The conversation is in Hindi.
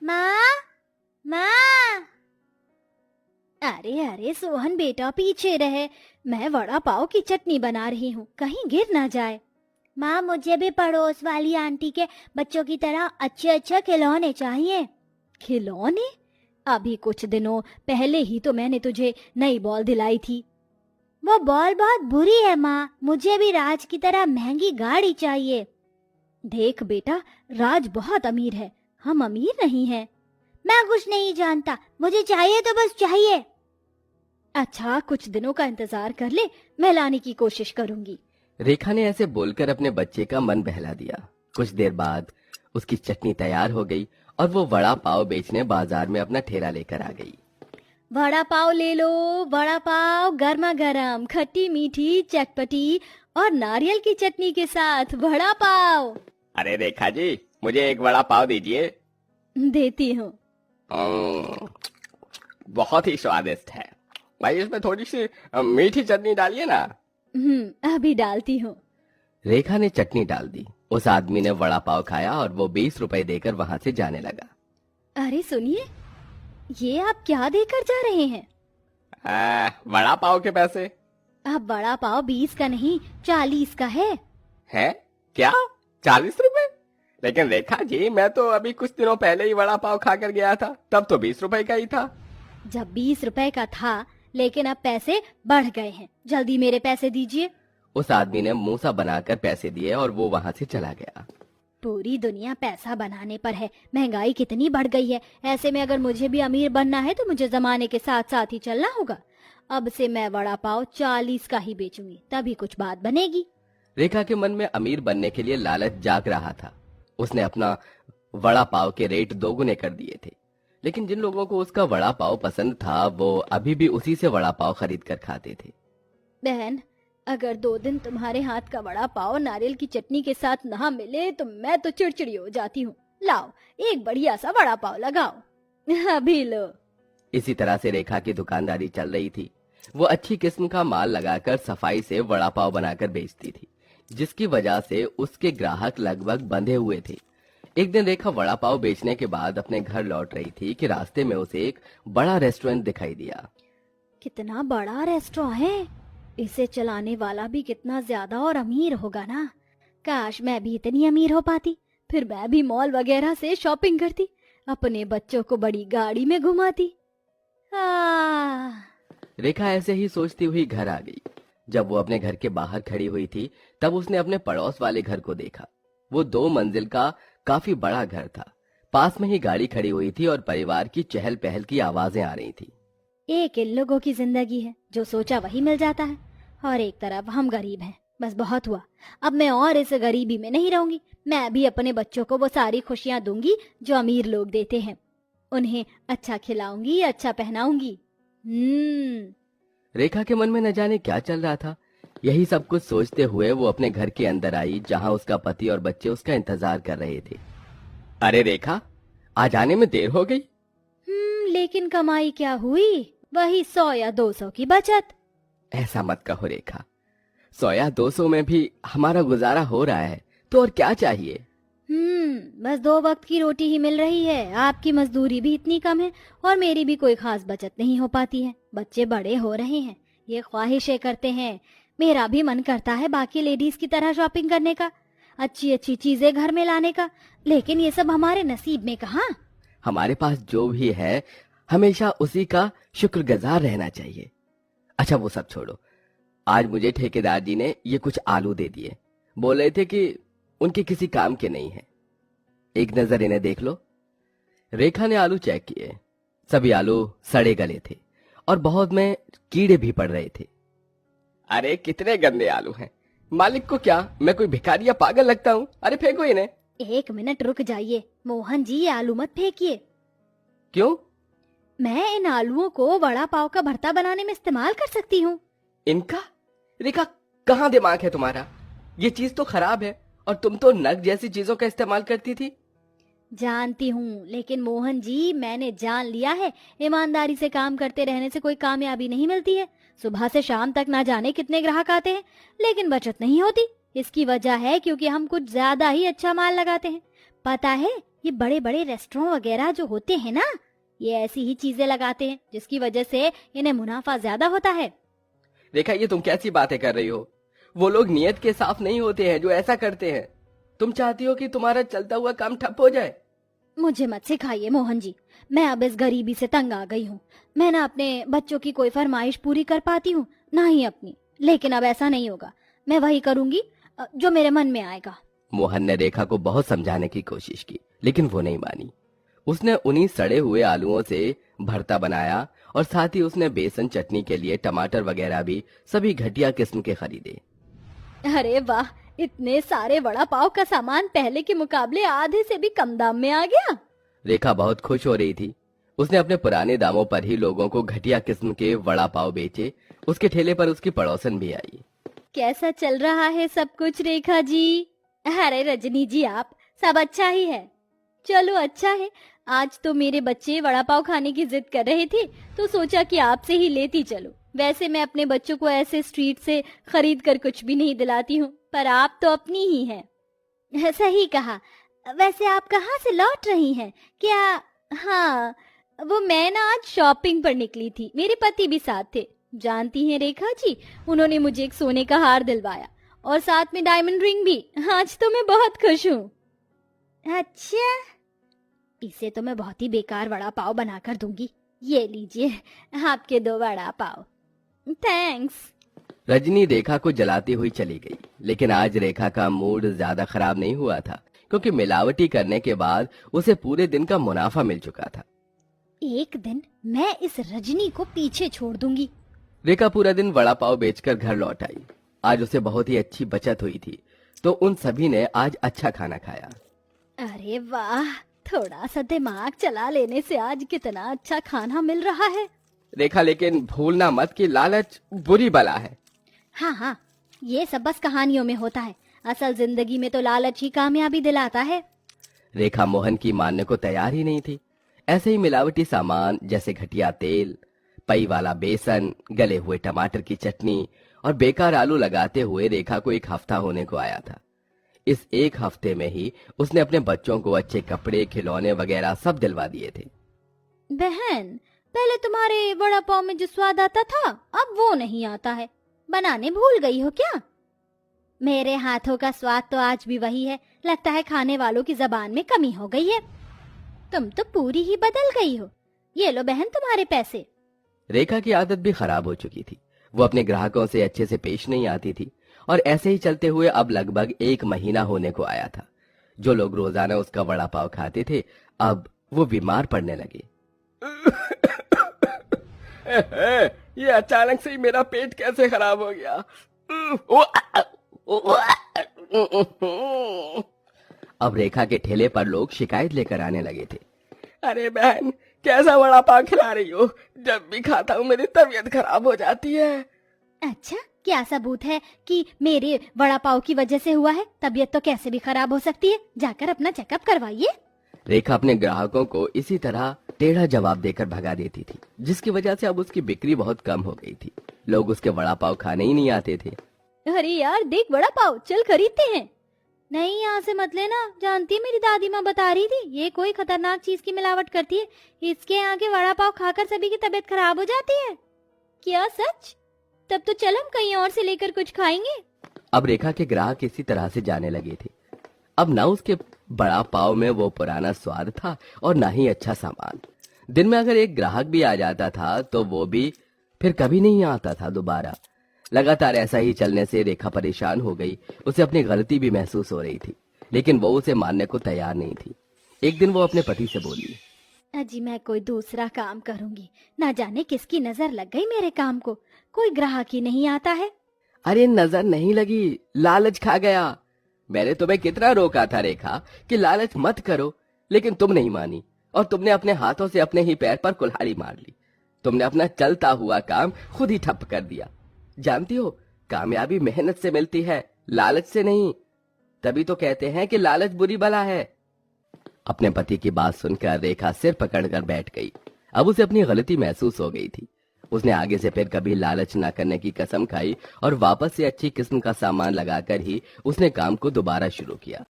माँ, माँ। अरे अरे सोहन बेटा पीछे रहे, मैं वड़ा पाव की चटनी बना रही हूँ, कहीं गिर ना जाए। माँ मुझे भी पड़ोस वाली आंटी के बच्चों की तरह अच्छे अच्छे खिलौने चाहिए। खिलौने? अभी कुछ दिनों पहले ही तो मैंने तुझे नई बॉल दिलाई थी। वो बॉल बहुत बुरी है माँ, मुझे भी राज की तरह महंगी गाड़ी चाहिए। देख बेटा, राज बहुत अमीर है, हम अमीर नहीं हैं। मैं कुछ नहीं जानता, मुझे चाहिए तो बस चाहिए। अच्छा कुछ दिनों का इंतजार कर ले, मैं लाने की कोशिश करूंगी। रेखा ने ऐसे बोलकर अपने बच्चे का मन बहला दिया। कुछ देर बाद उसकी चटनी तैयार हो गई और वो वड़ा पाव बेचने बाजार में अपना ठेला लेकर आ गई। वड़ा पाव ले लो, वड़ा पाव गर्मा गर्म, खट्टी मीठी चटपटी और नारियल की चटनी के साथ वड़ा पाव। अरे रेखा जी, मुझे एक वड़ा पाव दीजिए। देती हूँ। बहुत ही स्वादिष्ट है भाई, इसमें थोड़ी सी मीठी चटनी डालिए ना। अभी डालती हूँ। रेखा ने चटनी डाल दी। उस आदमी ने वड़ा पाव खाया और वो 20 रुपए देकर वहां से जाने लगा। अरे सुनिए, ये आप क्या देकर जा रहे हैं? वड़ा पाव के पैसे। अब वड़ा पाव 20 का नहीं 40 का है। है क्या? 40 रुपए? लेकिन रेखा जी, मैं तो अभी कुछ दिनों पहले ही वड़ा पाव खा कर गया था, तब तो 20 रुपए का ही था। जब 20 रुपए का था, लेकिन अब पैसे बढ़ गए हैं, जल्दी मेरे पैसे दीजिए। उस आदमी ने मुंह सा बनाकर पैसे दिए और वो वहां से चला गया। पूरी दुनिया पैसा बनाने पर है, महंगाई कितनी बढ़ गई है। ऐसे में अगर मुझे भी अमीर बनना है तो मुझे जमाने के साथ साथ ही चलना होगा। अब से मैं वड़ा पाव 40 का ही बेचूंगी, तभी कुछ बात बनेगी। रेखा के मन में अमीर बनने के लिए लालच जाग रहा था। उसने अपना वड़ा पाव के रेट दोगुने कर दिए थे, लेकिन जिन लोगों को उसका वड़ा पाव पसंद था वो अभी भी उसी से वड़ा पाव खरीद कर खाते थे। बहन, अगर 2 दिन तुम्हारे हाथ का वड़ा पाव नारियल की चटनी के साथ ना मिले तो मैं तो चिड़चिड़ी हो जाती हूँ। लाओ एक बढ़िया सा वड़ा पाव लगाओ। अभी लो। इसी तरह से रेखा की दुकानदारी चल रही थी। वो अच्छी किस्म का माल लगाकर सफाई से वड़ा पाव बनाकर बेचती थी, जिसकी वजह से उसके ग्राहक लगभग बंधे हुए थे। एक दिन रेखा वड़ा पाव बेचने के बाद अपने घर लौट रही थी कि रास्ते में उसे एक बड़ा रेस्टोरेंट दिखाई दिया। कितना बड़ा रेस्टोरेंट है, इसे चलाने वाला भी कितना ज्यादा और अमीर होगा ना। काश मैं भी इतनी अमीर हो पाती, फिर मैं भी मॉल वगैरह से शॉपिंग करती, अपने बच्चों को बड़ी गाड़ी में घुमाती। रेखा ऐसे ही सोचती हुई घर आ गई। जब वो अपने घर के बाहर खड़ी हुई थी तब उसने अपने पड़ोस वाले घर को देखा। वो 2 मंजिल का काफी बड़ा घर था। पास में ही गाड़ी खड़ी हुई थी और परिवार की चहल पहल की आवाजें आ रही थी। एक इन लोगों की जिंदगी है, जो सोचा वही मिल जाता है, और एक तरफ हम गरीब हैं। बस बहुत हुआ, अब मैं और इस गरीबी में नहीं रहूंगी। मैं भी अपने बच्चों को वो सारी खुशियां दूंगी जो अमीर लोग देते हैं। उन्हें अच्छा खिलाऊंगी, अच्छा पहनाऊंगी। रेखा के मन में न जाने क्या चल रहा था। यही सब कुछ सोचते हुए वो अपने घर के अंदर आई, जहां उसका पति और बच्चे उसका इंतजार कर रहे थे। अरे रेखा, आज आने में देर हो गई। लेकिन कमाई क्या हुई? वही 100 या 200 की बचत। ऐसा मत कहो रेखा, 100 या 200 में भी हमारा गुजारा हो रहा है, तो और क्या चाहिए। बस 2 वक्त की रोटी ही मिल रही है। आपकी मजदूरी भी इतनी कम है और मेरी भी कोई खास बचत नहीं हो पाती है। बच्चे बड़े हो रहे हैं, ये ख्वाहिशें करते हैं। मेरा भी मन करता है बाकी लेडीज की तरह शॉपिंग करने का, अच्छी अच्छी चीजें घर में लाने का, लेकिन ये सब हमारे नसीब में कहाँ। हमारे पास जो भी है हमेशा उसी का शुक्रगुजार रहना चाहिए। अच्छा वो सब छोड़ो, आज मुझे ठेकेदार जी ने ये कुछ आलू दे दिए। बोल रहे थे कि उनके किसी काम के नहीं है, एक नजर इन्हें देख लो। रेखा ने आलू चेक किए। सभी आलू सड़े गले थे और बहुत में कीड़े भी पड़ रहे थे। अरे कितने गंदे आलू हैं। मालिक को क्या मैं कोई भिखारी या पागल लगता हूँ? अरे फेंको इन्हें। 1 मिनट रुक जाइए मोहन जी, ये आलू मत फेंकिए। क्यों? मैं इन आलूओं को वड़ा पाव का भरता बनाने में इस्तेमाल कर सकती हूँ। इनका? रेखा, कहाँ दिमाग है तुम्हारा? ये चीज तो खराब है और तुम तो नग जैसी चीजों का इस्तेमाल करती थी। जानती हूँ, लेकिन मोहन जी मैंने जान लिया है, ईमानदारी से काम करते रहने से कोई कामयाबी नहीं मिलती है। सुबह से शाम तक ना जाने कितने ग्राहक आते हैं, लेकिन बचत नहीं होती। इसकी वजह है क्योंकि हम कुछ ज्यादा ही अच्छा माल लगाते हैं। पता है ये बड़े बड़े रेस्टोरेंट वगैरह जो होते हैं ना, ये ऐसी ही चीजें लगाते हैं जिसकी वजह से इन्हें मुनाफा ज्यादा होता है। रेखा, ये तुम कैसी बातें कर रही हो? वो लोग नियत के साफ नहीं होते हैं जो ऐसा करते हैं। तुम चाहती हो कि तुम्हारा चलता हुआ काम ठप हो जाए? मुझे मत सिखाइए मोहन जी, मैं अब इस गरीबी से तंग आ गई हूँ। मैं ना अपने बच्चों की कोई फरमाइश पूरी कर पाती हूँ, ना ही अपनी। लेकिन अब ऐसा नहीं होगा, मैं वही करूंगी जो मेरे मन में आएगा। मोहन ने रेखा को बहुत समझाने की कोशिश की, लेकिन वो नहीं मानी। उसने उन्हीं सड़े हुए आलूओं से भरता बनाया और साथ ही उसने बेसन चटनी के लिए टमाटर वगैरह भी सभी घटिया किस्म के खरीदे। अरे वाह, इतने सारे वड़ा पाव का सामान पहले के मुकाबले आधे से भी कम दाम में आ गया। रेखा बहुत खुश हो रही थी। उसने अपने पुराने दामों पर ही लोगों को घटिया किस्म के वड़ा पाव बेचे। उसके ठेले पर उसकी पड़ोसन भी आई। कैसा चल रहा है सब कुछ रेखा जी? अरे रजनी जी, आप सब अच्छा ही है। चलो अच्छा है, आज तो मेरे बच्चे वड़ा पाव खाने की जिद कर रहे थे तो सोचा कि आपसे ही लेती चलो। वैसे मैं अपने बच्चों को ऐसे स्ट्रीट से खरीद कर कुछ भी नहीं दिलाती हूँ, पर आप तो अपनी ही हैं। सही कहा। वैसे आप कहाँ से लौट रही हैं क्या? हाँ, वो मैं ना आज शॉपिंग पर निकली थी, मेरे पति भी साथ थे। जानती हैं रेखा जी, उन्होंने मुझे एक सोने का हार दिलवाया और साथ में डायमंड रिंग भी। आज तो मैं बहुत खुश हूँ। अच्छा, इसे तो मैं बहुत ही बेकार वड़ा पाव बनाकर दूंगी। ये लीजिए आपके 2 वड़ा पाव। थैंक्स। रजनी रेखा को जलाती हुई चली गई। लेकिन आज रेखा का मूड ज्यादा खराब नहीं हुआ था, क्योंकि मिलावटी करने के बाद उसे पूरे दिन का मुनाफा मिल चुका था। एक दिन मैं इस रजनी को पीछे छोड़ दूंगी। रेखा पूरा दिन वड़ा पाव बेचकर घर लौट आई। आज उसे बहुत ही अच्छी बचत हुई थी, तो उन सभी ने आज अच्छा खाना खाया। अरे वाह, थोड़ा सा दिमाग चला लेने से आज कितना अच्छा खाना मिल रहा है। रेखा, लेकिन भूलना मत कि लालच बुरी बला है। हाँ हाँ, ये सब बस कहानियों में होता है, असल जिंदगी में तो लालच ही कामयाबी दिलाता है। रेखा मोहन की मानने को तैयार ही नहीं थी। ऐसे ही मिलावटी सामान जैसे घटिया तेल, पई वाला बेसन, गले हुए टमाटर की चटनी और बेकार आलू लगाते हुए रेखा को 1 हफ्ता होने को आया था। इस 1 हफ्ते में ही उसने अपने बच्चों को अच्छे कपड़े, खिलौने वगैरह सब दिलवा दिए थे। बहन, पहले तुम्हारे वड़ा पाव में जो स्वाद आता था अब वो नहीं आता है। बनाने भूल गई हो क्या? मेरे हाथों का स्वाद तो आज भी वही है। लगता है खाने वालों की जबान में कमी हो गई है। तुम तो पूरी ही बदल गई हो। ये लो बहन तुम्हारे पैसे। रेखा की आदत भी खराब हो चुकी थी। वो अपने ग्राहकों से अच्छे से पेश नहीं आती थी और ऐसे ही चलते हुए अब लगभग 1 महीना होने को आया था। जो लोग रोजाना उसका वड़ा पाव खाते थे, अब वो बीमार पड़ने लगे। ये अचानक से ही मेरा पेट कैसे खराब हो गया? अब रेखा के ठेले पर लोग शिकायत लेकर आने लगे थे। अरे बहन, कैसा वड़ा पाव खिला रही हो? जब भी खाता हूँ मेरी तबीयत खराब हो जाती है। अच्छा, क्या सबूत है कि मेरे वड़ा पाव की वजह से हुआ है? तबीयत तो कैसे भी खराब हो सकती है। जाकर अपना चेकअप करवाइए। रेखा अपने ग्राहकों को इसी तरह टेढ़ा जवाब देकर भगा देती थी, जिसकी वजह से अब उसकी बिक्री बहुत कम हो गई थी। लोग उसके वड़ा पाव खाने ही नहीं आते थे। अरे यार देख वड़ा पाव, चल खरीदते हैं। नहीं, यहाँ से मत लेना। जानती है मेरी दादी माँ बता रही थी ये कोई खतरनाक चीज की मिलावट करती है, इसके यहाँ के वड़ा पाव खाकर सभी की तबीयत खराब हो जाती है। क्या सच? तब तो चल हम कहीं और से लेकर कुछ खाएंगे। अब रेखा के ग्राहक इसी तरह से जाने लगे थे। अब ना उसके बड़ा पाव में वो पुराना स्वाद था और ना ही अच्छा सामान। दिन में अगर एक ग्राहक भी आ जाता था तो वो भी फिर कभी नहीं आता था दोबारा। लगातार ऐसा ही चलने से रेखा परेशान हो गई। उसे अपनी गलती भी महसूस हो रही थी, लेकिन वो उसे मानने को तैयार नहीं थी। एक दिन वो अपने पति से बोली, अजी मैं कोई दूसरा काम करूंगी। ना जाने किसकी नजर लग गई मेरे काम को, कोई ग्राहक ही नहीं आता है। अरे नजर नहीं लगी, लालच खा गया। मैंने तुम्हें कितना रोका था रेखा कि लालच मत करो, लेकिन तुम नहीं मानी और तुमने अपने हाथों से अपने ही पैर पर कुल्हाड़ी मार ली। तुमने अपना चलता हुआ काम खुद ही ठप कर दिया। जानती हो, कामयाबी मेहनत से मिलती है, लालच से नहीं। तभी तो कहते हैं कि लालच बुरी बला है। अपने पति की बात सुनकर रेखा सिर पकड़कर बैठ गई। अब उसे अपनी गलती महसूस हो गई थी। उसने आगे से फिर कभी लालच न करने की कसम खाई और वापस से अच्छी किस्म का सामान लगाकर ही उसने काम को दोबारा शुरू किया।